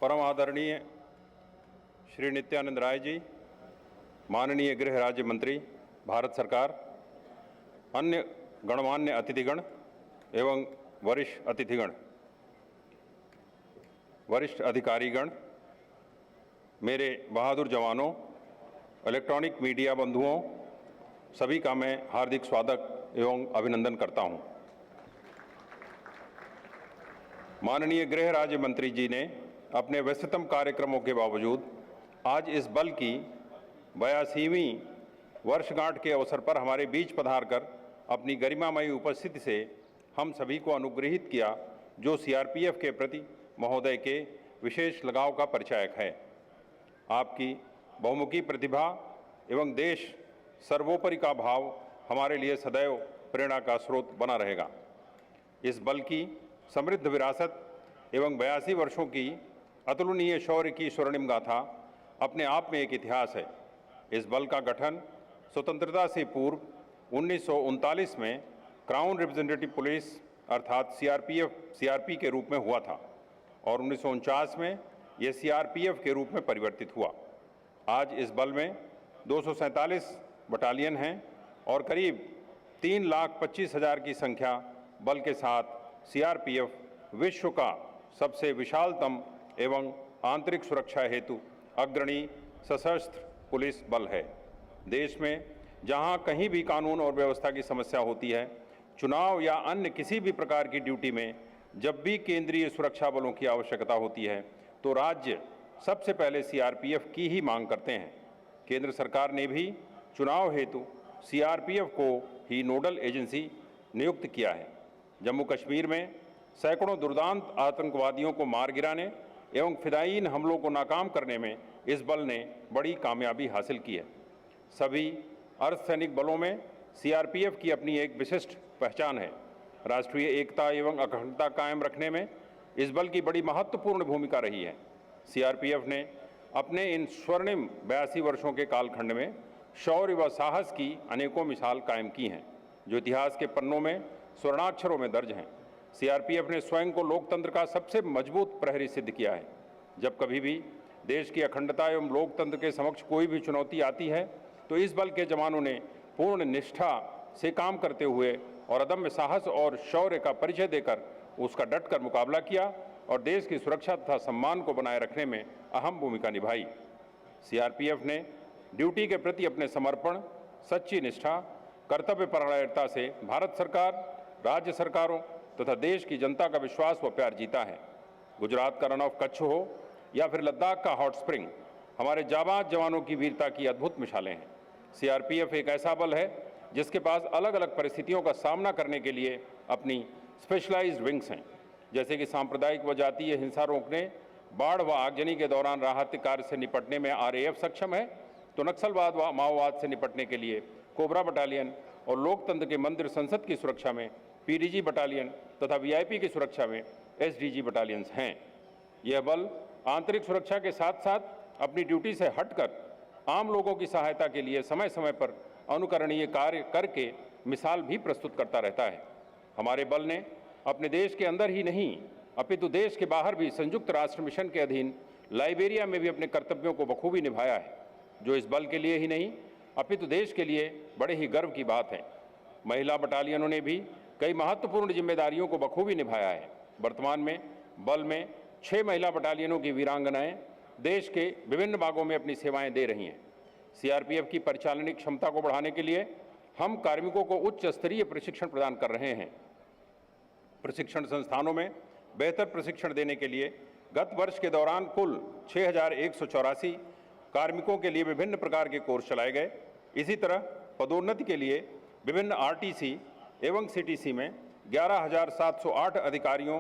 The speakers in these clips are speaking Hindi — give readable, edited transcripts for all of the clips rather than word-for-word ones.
परम आदरणीय श्री नित्यानंद राय जी, माननीय गृह राज्य मंत्री भारत सरकार, अन्य गणमान्य अतिथिगण एवं वरिष्ठ अतिथिगण, वरिष्ठ अधिकारीगण, मेरे बहादुर जवानों, इलेक्ट्रॉनिक मीडिया बंधुओं, सभी का मैं हार्दिक स्वागत एवं अभिनंदन करता हूं। माननीय गृह राज्य मंत्री जी ने अपने व्यस्ततम कार्यक्रमों के बावजूद आज इस बल की 82वीं वर्षगांठ के अवसर पर हमारे बीच पधार कर अपनी गरिमामयी उपस्थिति से हम सभी को अनुग्रहित किया, जो सीआरपीएफ के प्रति महोदय के विशेष लगाव का परिचायक है। आपकी बहुमुखी प्रतिभा एवं देश सर्वोपरि का भाव हमारे लिए सदैव प्रेरणा का स्रोत बना रहेगा। इस बल की समृद्ध विरासत एवं 82 वर्षों की अतुलनीय शौर्य की स्वर्णिम गाथा अपने आप में एक इतिहास है। इस बल का गठन स्वतंत्रता से पूर्व 1939 में क्राउन रिप्रेजेंटेटिव पुलिस अर्थात सीआरपी के रूप में हुआ था और 1949 में यह सीआरपीएफ के रूप में परिवर्तित हुआ। आज इस बल में 247 बटालियन हैं और करीब 3,25,000 की संख्या बल के साथ सीआरपीएफ विश्व का सबसे विशालतम एवं आंतरिक सुरक्षा हेतु अग्रणी सशस्त्र पुलिस बल है। देश में जहां कहीं भी कानून और व्यवस्था की समस्या होती है, चुनाव या अन्य किसी भी प्रकार की ड्यूटी में जब भी केंद्रीय सुरक्षा बलों की आवश्यकता होती है, तो राज्य सबसे पहले सीआरपीएफ की ही मांग करते हैं। केंद्र सरकार ने भी चुनाव हेतु सीआरपीएफ को ही नोडल एजेंसी नियुक्त किया है। जम्मू कश्मीर में सैकड़ों दुर्दांत आतंकवादियों को मार गिराने एवं फिदायीन हमलों को नाकाम करने में इस बल ने बड़ी कामयाबी हासिल की है। सभी अर्धसैनिक बलों में सीआरपीएफ की अपनी एक विशिष्ट पहचान है। राष्ट्रीय एकता एवं अखंडता कायम रखने में इस बल की बड़ी महत्वपूर्ण भूमिका रही है। सीआरपीएफ ने अपने इन स्वर्णिम 82 वर्षों के कालखंड में शौर्य व साहस की अनेकों मिसाल कायम की हैं, जो इतिहास के पन्नों में स्वर्णाक्षरों में दर्ज हैं। सीआरपीएफ ने स्वयं को लोकतंत्र का सबसे मजबूत प्रहरी सिद्ध किया है। जब कभी भी देश की अखंडता एवं लोकतंत्र के समक्ष कोई भी चुनौती आती है, तो इस बल के जवानों ने पूर्ण निष्ठा से काम करते हुए और अदम्य साहस और शौर्य का परिचय देकर उसका डटकर मुकाबला किया और देश की सुरक्षा तथा सम्मान को बनाए रखने में अहम भूमिका निभाई। सीआरपीएफ ने ड्यूटी के प्रति अपने समर्पण, सच्ची निष्ठा, कर्तव्यपरायणता से भारत सरकार, राज्य सरकारों तथा देश की जनता का विश्वास व प्यार जीता है। गुजरात का रन ऑफ कच्छ हो या फिर लद्दाख का हॉट स्प्रिंग, हमारे जाबाज जवानों की वीरता की अद्भुत मिसालें हैं। सीआरपीएफ एक ऐसा बल है जिसके पास अलग अलग परिस्थितियों का सामना करने के लिए अपनी स्पेशलाइज्ड विंग्स हैं, जैसे कि सांप्रदायिक व जातीय हिंसा रोकने, बाढ़ व आगजनी के दौरान राहत कार्य से निपटने में आरएएफ सक्षम है, तो नक्सलवाद व माओवाद से निपटने के लिए कोबरा बटालियन और लोकतंत्र के मंदिर संसद की सुरक्षा में पीडीजी बटालियन तथा वीआईपी की सुरक्षा में एसडीजी बटालियंस हैं। यह बल आंतरिक सुरक्षा के साथ साथ अपनी ड्यूटी से हटकर आम लोगों की सहायता के लिए समय समय पर अनुकरणीय कार्य करके मिसाल भी प्रस्तुत करता रहता है। हमारे बल ने अपने देश के अंदर ही नहीं अपितु देश के बाहर भी संयुक्त राष्ट्र मिशन के अधीन लाइबेरिया में भी अपने कर्तव्यों को बखूबी निभाया है, जो इस बल के लिए ही नहीं अपितु देश के लिए बड़े ही गर्व की बात है। महिला बटालियनों ने भी कई महत्वपूर्ण जिम्मेदारियों को बखूबी निभाया है। वर्तमान में बल में 6 महिला बटालियनों की वीरांगनाएं देश के विभिन्न भागों में अपनी सेवाएं दे रही हैं। सीआरपीएफ की परिचालनिक क्षमता को बढ़ाने के लिए हम कार्मिकों को उच्च स्तरीय प्रशिक्षण प्रदान कर रहे हैं। प्रशिक्षण संस्थानों में बेहतर प्रशिक्षण देने के लिए गत वर्ष के दौरान कुल 6,184 कार्मिकों के लिए विभिन्न प्रकार के कोर्स चलाए गए। इसी तरह पदोन्नति के लिए विभिन्न आरटीसी एवं सीटीसी में 11,708 अधिकारियों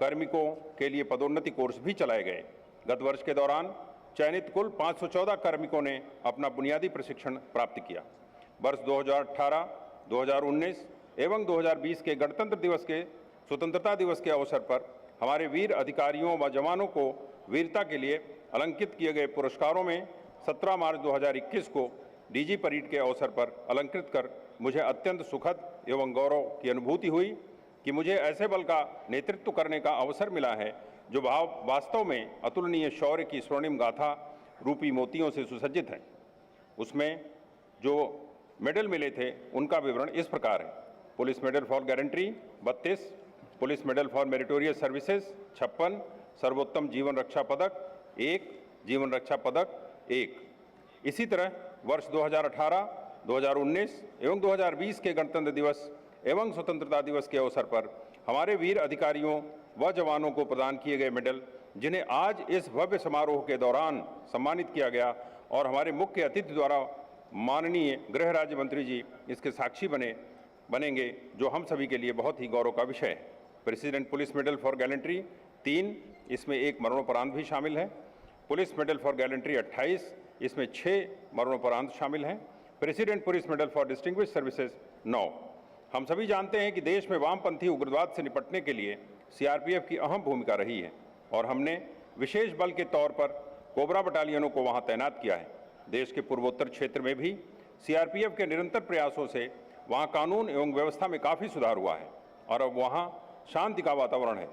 कार्मिकों के लिए पदोन्नति कोर्स भी चलाए गए। गत वर्ष के दौरान चयनित कुल 514 कार्मिकों ने अपना बुनियादी प्रशिक्षण प्राप्त किया। वर्ष 2018, 2019 एवं 2020 के गणतंत्र दिवस के स्वतंत्रता दिवस के अवसर पर हमारे वीर अधिकारियों व जवानों को वीरता के लिए अलंकृत किए गए पुरस्कारों में 17 मार्च 2021 को डीजी परेड के अवसर पर अलंकृत कर मुझे अत्यंत सुखद एवं गौरव की अनुभूति हुई कि मुझे ऐसे बल का नेतृत्व करने का अवसर मिला है जो भाव वास्तव में अतुलनीय शौर्य की स्वर्णिम गाथा रूपी मोतियों से सुसज्जित है। उसमें जो मेडल मिले थे उनका विवरण इस प्रकार है। Police medal for guarantee 32, police medal for meritorious services 56, सर्वोत्तम जीवन रक्षा पदक 1, जीवन रक्षा पदक 1। इसी तरह वर्ष 2018, 2019 एवं 2020 के गणतंत्र दिवस एवं स्वतंत्रता दिवस के अवसर पर हमारे वीर अधिकारियों व जवानों को प्रदान किए गए मेडल, जिन्हें आज इस भव्य समारोह के दौरान सम्मानित किया गया और हमारे मुख्य अतिथि द्वारा माननीय गृह राज्य मंत्री जी इसके साक्षी बनेंगे, जो हम सभी के लिए बहुत ही गौरव का विषय है। President police medal for gallantry 3, इसमें 1 मरणोपरांत भी शामिल है। पुलिस मेडल फॉर गैलेंट्री 28, इसमें 6 मरणोपरांत शामिल हैं। President police medal for distinguished services 9। हम सभी जानते हैं कि देश में वामपंथी उग्रवाद से निपटने के लिए सीआरपीएफ की अहम भूमिका रही है और हमने विशेष बल के तौर पर कोबरा बटालियनों को वहां तैनात किया है। देश के पूर्वोत्तर क्षेत्र में भी सीआरपीएफ के निरंतर प्रयासों से वहां कानून एवं व्यवस्था में काफ़ी सुधार हुआ है और अब वहां शांति का वातावरण है।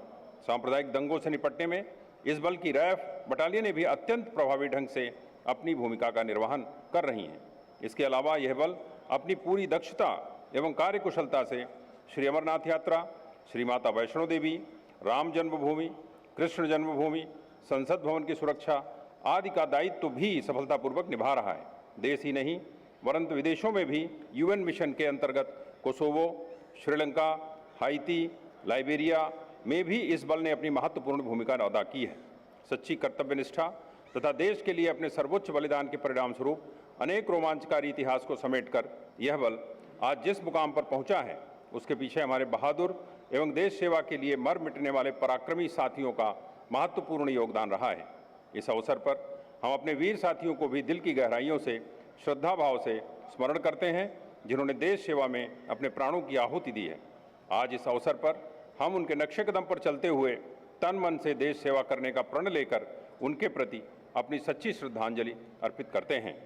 सांप्रदायिक दंगों से निपटने में इस बल की रैफ बटालियनें भी अत्यंत प्रभावी ढंग से अपनी भूमिका का निर्वहन कर रही हैं। इसके अलावा यह बल अपनी पूरी दक्षता एवं कार्यकुशलता से श्री अमरनाथ यात्रा, श्री माता वैष्णो देवी, राम जन्मभूमि, कृष्ण जन्मभूमि, संसद भवन की सुरक्षा आदि का दायित्व भी सफलतापूर्वक निभा रहा है। देश ही नहीं वरंतु विदेशों में भी यूएन मिशन के अंतर्गत कोसोवो, श्रीलंका, हाइती, लाइबेरिया में भी इस बल ने अपनी महत्वपूर्ण भूमिका अदा की है। सच्ची कर्तव्यनिष्ठा तथा देश के लिए अपने सर्वोच्च बलिदान के परिणाम स्वरूप अनेक रोमांचकारी इतिहास को समेटकर यह बल आज जिस मुकाम पर पहुंचा है, उसके पीछे हमारे बहादुर एवं देश सेवा के लिए मर मिटने वाले पराक्रमी साथियों का महत्वपूर्ण योगदान रहा है। इस अवसर पर हम अपने वीर साथियों को भी दिल की गहराइयों से श्रद्धा भाव से स्मरण करते हैं, जिन्होंने देश सेवा में अपने प्राणों की आहुति दी है। आज इस अवसर पर हम उनके नक्शे कदम पर चलते हुए तन मन से देश सेवा करने का प्रण लेकर उनके प्रति अपनी सच्ची श्रद्धांजलि अर्पित करते हैं।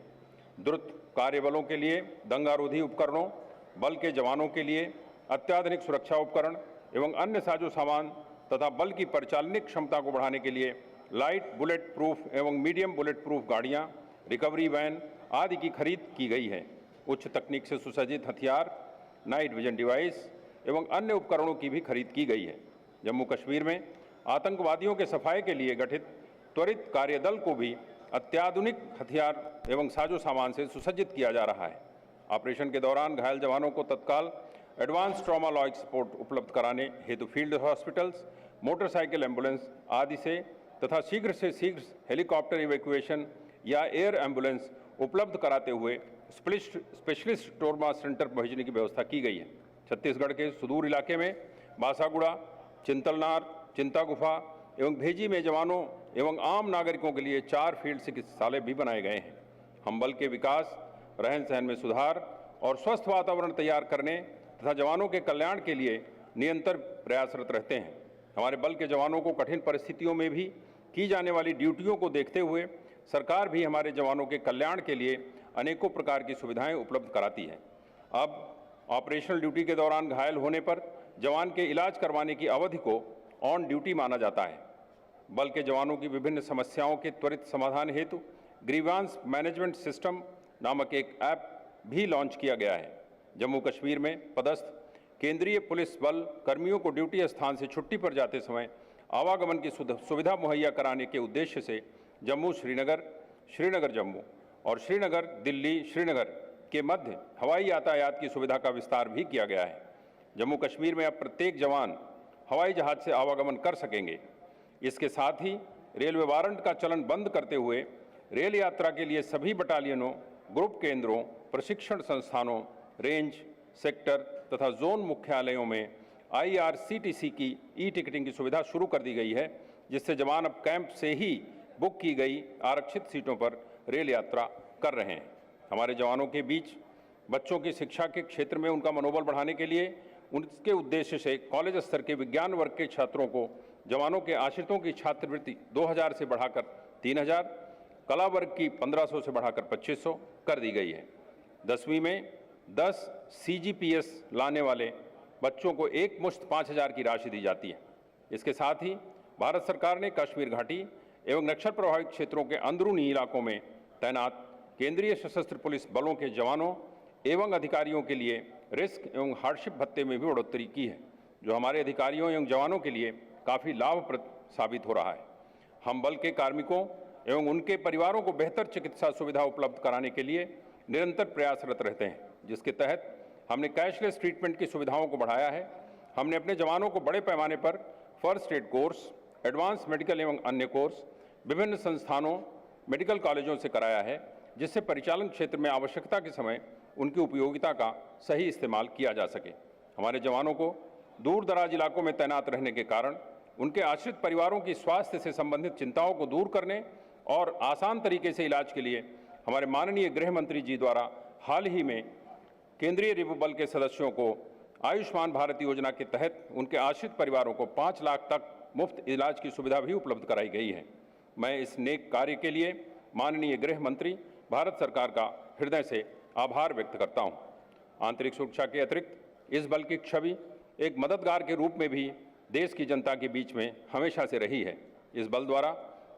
द्रुत कार्यबलों के लिए दंगारोधी उपकरणों, बल के जवानों के लिए अत्याधुनिक सुरक्षा उपकरण एवं अन्य साजो सामान तथा बल की परिचालनिक क्षमता को बढ़ाने के लिए लाइट बुलेट प्रूफ एवं मीडियम बुलेट प्रूफ गाड़ियां, रिकवरी वैन आदि की खरीद की गई है। उच्च तकनीक से सुसज्जित हथियार, नाइट विजन डिवाइस एवं अन्य उपकरणों की भी खरीद की गई है। जम्मू कश्मीर में आतंकवादियों के सफाये के लिए गठित त्वरित कार्यदल को भी अत्याधुनिक हथियार एवं साजो सामान से सुसज्जित किया जा रहा है। ऑपरेशन के दौरान घायल जवानों को तत्काल एडवांस ट्रॉमा लॉइक सपोर्ट उपलब्ध कराने हेतु फील्ड हॉस्पिटल्स, मोटरसाइकिल एम्बुलेंस आदि से तथा शीघ्र से शीघ्र हेलीकॉप्टर इवैक्यूएशन या एयर एम्बुलेंस उपलब्ध कराते हुए स्पेशलिस्ट ट्रॉमा सेंटर भेजने की व्यवस्था की गई है। छत्तीसगढ़ के सुदूर इलाके में बासागुड़ा, चिंतलनार, चिंता गुफा एवं भेजी में जवानों एवं आम नागरिकों के लिए 4 फील्ड चिकित्सालय भी बनाए गए हैं। हम बल के विकास, रहन सहन में सुधार और स्वस्थ वातावरण तैयार करने तथा जवानों के कल्याण के लिए निरंतर प्रयासरत रहते हैं। हमारे बल के जवानों को कठिन परिस्थितियों में भी की जाने वाली ड्यूटियों को देखते हुए सरकार भी हमारे जवानों के कल्याण के लिए अनेकों प्रकार की सुविधाएं उपलब्ध कराती है। अब ऑपरेशनल ड्यूटी के दौरान घायल होने पर जवान के इलाज करवाने की अवधि को ऑन ड्यूटी माना जाता है। बल के जवानों की विभिन्न समस्याओं के त्वरित समाधान हेतु ग्रीवांस मैनेजमेंट सिस्टम नामक एक ऐप भी लॉन्च किया गया है। जम्मू कश्मीर में पदस्थ केंद्रीय पुलिस बल कर्मियों को ड्यूटी स्थान से छुट्टी पर जाते समय आवागमन की सुविधा मुहैया कराने के उद्देश्य से जम्मू श्रीनगर, श्रीनगर जम्मू और श्रीनगर दिल्ली श्रीनगर के मध्य हवाई यातायात की सुविधा का विस्तार भी किया गया है। जम्मू कश्मीर में अब प्रत्येक जवान हवाई जहाज से आवागमन कर सकेंगे। इसके साथ ही रेलवे वारंट का चलन बंद करते हुए रेल यात्रा के लिए सभी बटालियनों, ग्रुप केंद्रों, प्रशिक्षण संस्थानों, रेंज, सेक्टर तथा जोन मुख्यालयों में IRCTC की ई-टिकटिंग की सुविधा शुरू कर दी गई है, जिससे जवान अब कैंप से ही बुक की गई आरक्षित सीटों पर रेल यात्रा कर रहे हैं। हमारे जवानों के बीच बच्चों की शिक्षा के क्षेत्र में उनका मनोबल बढ़ाने के लिए उनके उद्देश्य से कॉलेज स्तर के विज्ञान वर्ग के छात्रों को जवानों के आश्रितों की छात्रवृत्ति 2000 से बढ़ाकर 3000, कला वर्ग की 1500 से बढ़ाकर 2500 कर दी गई है। 10वीं में 10 CGPS लाने वाले बच्चों को एक मुश्त 5000 की राशि दी जाती है। इसके साथ ही भारत सरकार ने कश्मीर घाटी एवं नक्सल प्रभावित क्षेत्रों के अंदरूनी इलाकों में तैनात केंद्रीय सशस्त्र पुलिस बलों के जवानों एवं अधिकारियों के लिए रिस्क एवं हार्डशिप भत्ते में भी बढ़ोतरी की है, जो हमारे अधिकारियों एवं जवानों के लिए काफ़ी लाभप्रद साबित हो रहा है। हम बल के कार्मिकों एवं उनके परिवारों को बेहतर चिकित्सा सुविधा उपलब्ध कराने के लिए निरंतर प्रयासरत रहते हैं, जिसके तहत हमने कैशलेस ट्रीटमेंट की सुविधाओं को बढ़ाया है। हमने अपने जवानों को बड़े पैमाने पर first aid course, advance medical एवं अन्य कोर्स विभिन्न संस्थानों, मेडिकल कॉलेजों से कराया है, जिससे परिचालन क्षेत्र में आवश्यकता के समय उनकी उपयोगिता का सही इस्तेमाल किया जा सके। हमारे जवानों को दूर दराज इलाकों में तैनात रहने के कारण उनके आश्रित परिवारों की स्वास्थ्य से संबंधित चिंताओं को दूर करने और आसान तरीके से इलाज के लिए हमारे माननीय गृह मंत्री जी द्वारा हाल ही में केंद्रीय रिजर्व बल के सदस्यों को आयुष्मान भारत योजना के तहत उनके आश्रित परिवारों को 5 लाख तक मुफ्त इलाज की सुविधा भी उपलब्ध कराई गई है। मैं इस नेक कार्य के लिए माननीय गृह मंत्री भारत सरकार का हृदय से आभार व्यक्त करता हूं। आंतरिक सुरक्षा के अतिरिक्त इस बल की छवि एक मददगार के रूप में भी देश की जनता के बीच में हमेशा से रही है। इस बल द्वारा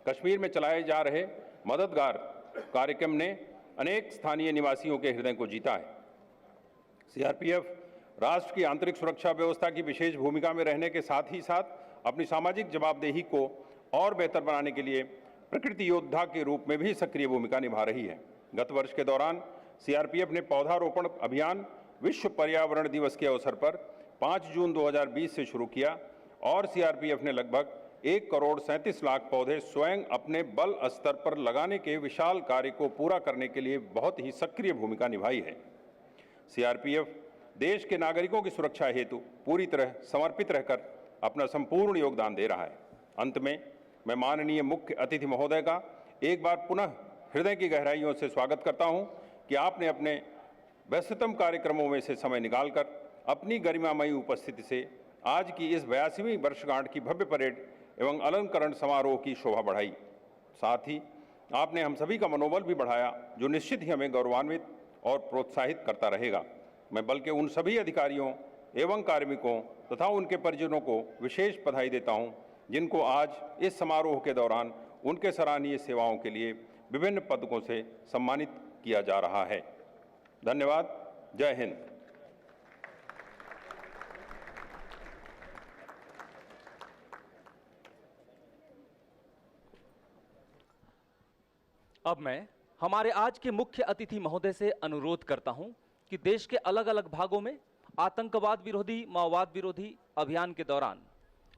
कश्मीर में चलाए जा रहे मददगार कार्यक्रम ने अनेक स्थानीय निवासियों के हृदय को जीता है। सीआरपीएफ राष्ट्र की आंतरिक सुरक्षा व्यवस्था की विशेष भूमिका में रहने के साथ ही साथ अपनी सामाजिक जवाबदेही को और बेहतर बनाने के लिए प्रकृति योद्धा के रूप में भी सक्रिय भूमिका निभा रही है। गत वर्ष के दौरान सीआरपीएफ ने पौधारोपण अभियान विश्व पर्यावरण दिवस के अवसर पर 5 जून 2020 से शुरू किया और सीआरपीएफ ने लगभग 1,37,00,000 पौधे स्वयं अपने बल स्तर पर लगाने के विशाल कार्य को पूरा करने के लिए बहुत ही सक्रिय भूमिका निभाई है। सीआरपीएफ देश के नागरिकों की सुरक्षा हेतु पूरी तरह समर्पित रहकर अपना संपूर्ण योगदान दे रहा है। अंत में मैं माननीय मुख्य अतिथि महोदय का एक बार पुनः हृदय की गहराइयों से स्वागत करता हूं कि आपने अपने व्यस्ततम कार्यक्रमों में से समय निकालकर अपनी गरिमामयी उपस्थिति से आज की इस 82वीं वर्षगांठ की भव्य परेड एवं अलंकरण समारोह की शोभा बढ़ाई। साथ ही आपने हम सभी का मनोबल भी बढ़ाया, जो निश्चित ही हमें गौरवान्वित और प्रोत्साहित करता रहेगा। मैं बल के उन सभी अधिकारियों एवं कार्मिकों तथा उनके परिजनों को विशेष बधाई देता हूं, जिनको आज इस समारोह के दौरान उनके सराहनीय सेवाओं के लिए विभिन्न पदकों से सम्मानित किया जा रहा है। धन्यवाद। जय हिंद। अब मैं हमारे आज के मुख्य अतिथि महोदय से अनुरोध करता हूं कि देश के अलग अलग भागों में आतंकवाद विरोधी, माओवाद विरोधी अभियान के दौरान